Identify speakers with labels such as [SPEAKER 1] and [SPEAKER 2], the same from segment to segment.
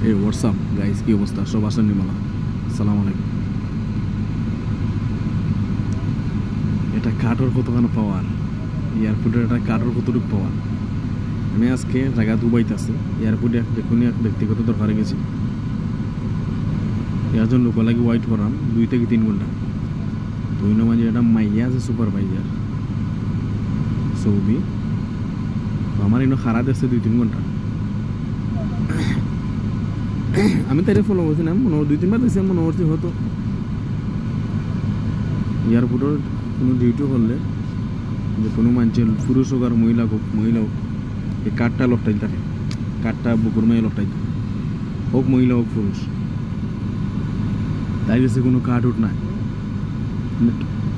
[SPEAKER 1] এই WhatsApp guys, কি অবস্থা? সব আসেন নিমালা, আসসালামু আলাইকুম। এটা কাঠর কতখানি পাওয়ার, এয়ারপোর্টের এটা কাঠর কতটুকু পাওয়ার। আমি আজকে জায়গা দুবাইতে আছি, এয়ারপোর্টে দেখুন এক ব্যক্তিগত দরকারে গেছি। এজন লোক লাগে ওয়াইট করাম 2 থেকে 3 ঘন্টা। 2 মাঝে একটা মাইয়া আছে সুপারভাইজার সৌদি, আমার এনে খারাপ আসছে 2-3 ঘন্টা। আমি তাই ফলো করছি না, মনে 2-3 বার দেখছি, মনে করছি হতো এয়ারপোর্টের কোনো ডিউটি করলে যে কোনো মানুষের পুরুষ হোক আর মহিলা হোক এই কার্ডটা লকটাই থাকে, কার্ডটা বুকুর মেয়ে লকটাই হোক, মহিলা হোক পুরুষ, তাই গেছে কোনো কার্ড উঠ নাই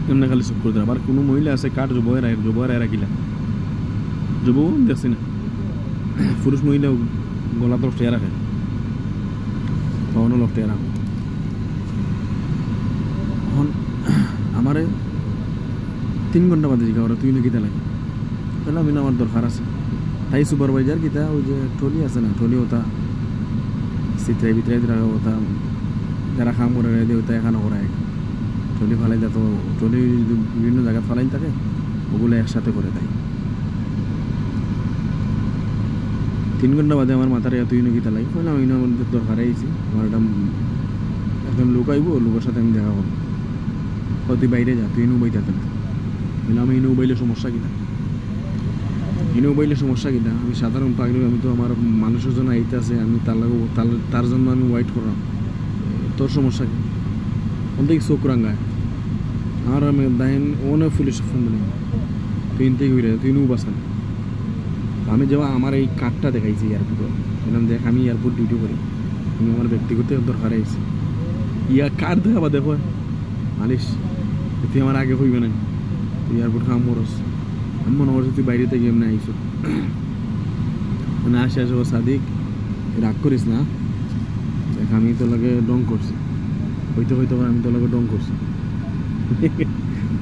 [SPEAKER 1] এমনি খালি চুপ করে দেয়। আবার কোনো মহিলা আছে কার্ড জবয়ের রাখিলা জবও দেখছি না, পুরুষ মহিলা গলা তো লকটাই রাখে, কখনো লকটাই রাখো। এখন আমারে 3 ঘন্টা বাদে জিজ্ঞাসা তুই নাকি তা লাগে, তাহলে আমি না আমার দরকার আছে। তাই সুপারভাইজার কিতা ওই যে ট্রলি আছে না, ট্রলি ওটা চিত্রাই বিত্রাই রাখা, ওটা যারা কাম করে দিয়ে ওটা এখানে করায়, ট্রলি ফালাই দেয়। তো ট্রলি যদি বিভিন্ন জায়গায় ফালাই থাকে ওগুলো একসাথে করে দেয়। 3 ঘন্টা বাদে আমার মাথার তুই নাকি তা লাগে, আমি না আমার দরকার আইছি, আমার একটা একজন লোক আইব, লোকের সাথে আমি দেখা করবো। তুই বাইরে যা, তুই এনে বইতে থাকবি। আমি এনে উবাইলে সমস্যা কিনা, সমস্যা কিনা? আমি সাধারণ পাগলি, আমি তো আমার মানুষের জন্য আইতে আছে, আমি তার জন্য আমি ওয়াইট করলাম, তোর সমস্যা কি? ওন থেকে চোখ রাঙ্গায় আর আমি দাইন ওনে পুলিশ ফোন দিলাম, তুই ইনতে ঘুরে তুই নো বাসান। আমি যেমন আমার এই কার্ডটা দেখাইছি এয়ারপোর্টে, বললাম দেখ আমি এয়ারপোর্ট ডিউটি করি, আমি আমার ব্যক্তিগত দরকার আইছি, কার্ড দেখাবা দেখো মালিশ, তুই আমার আগে হইবে না, তুই এয়ারপোর্ট কাম করস। আমি মনে করছি তুই বাইরে থেকে এমনি আইস না, আসে ও সাদিক রাগ করিস না, দেখ আমি তোর লাগে ডং করছি, হইতে আমি তোর লাগে ডং করছি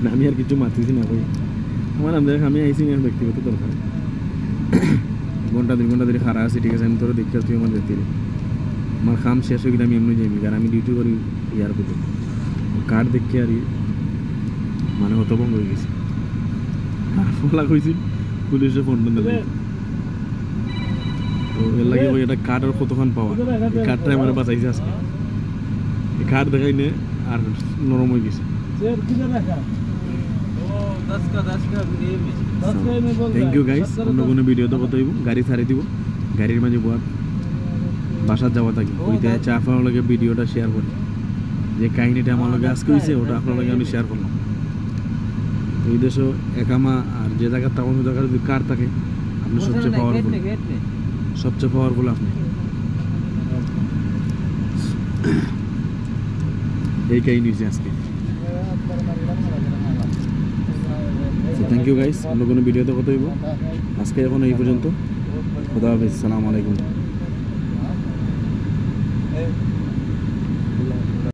[SPEAKER 1] না, আমি আর কিছু মাতিছি না ভাই, আমার দেখ আমি আইসি না ব্যক্তিগত দরকার, 1-2 ঘন্টা ধরে খারাপ আছি, ঠিক আছে, আমি তোর দেখতে তুই আমার দেখতে, আমার কাম শেষ হয়ে গেলে আমি এমনি যাইনি, কারণ আমি ডিউটি করি এয়ারপোর্টে। কার্ড দেখে আর মানে হতভঙ্গ হয়ে গেছি, আর ফোলা কইছি পুলিশে ফোন দিল। তো এর লাগে ওই এটা কার্ডের কতক্ষণ পাওয়া, এই কার্ডটা আমার বাঁচাইছে আজকে, এই কার্ড দেখাই নে আর নরম হয়ে গেছে। থ্যাংক ইউ গাইস, অন্য কোনো ভিডিওতে কথা হইব, গাড়ি ছাড়ি দিব, গাড়ির মাঝে বয়ার বাসার যাওয়া থাকি, ওইটা চা আপনার লগে ভিডিওটা শেয়ার করি, যে কাহিনীটা আমার লগে আজকে হয়েছে ওটা আপনার লগে আমি শেয়ার করলাম। এই দেশে একামা আর যে জায়গার তখন ওই জায়গার যদি কার থাকে, আপনি সবচেয়ে পাওয়ারফুল আপনি, এই কাহিনী হয়েছে আজকে। থ্যাংক ইউ গাইস, অন্য কোনো ভিডিওতে কথা হইব, আজকে এখন এই পর্যন্ত, খোদা হাফেজ, আসসালামু আলাইকুম।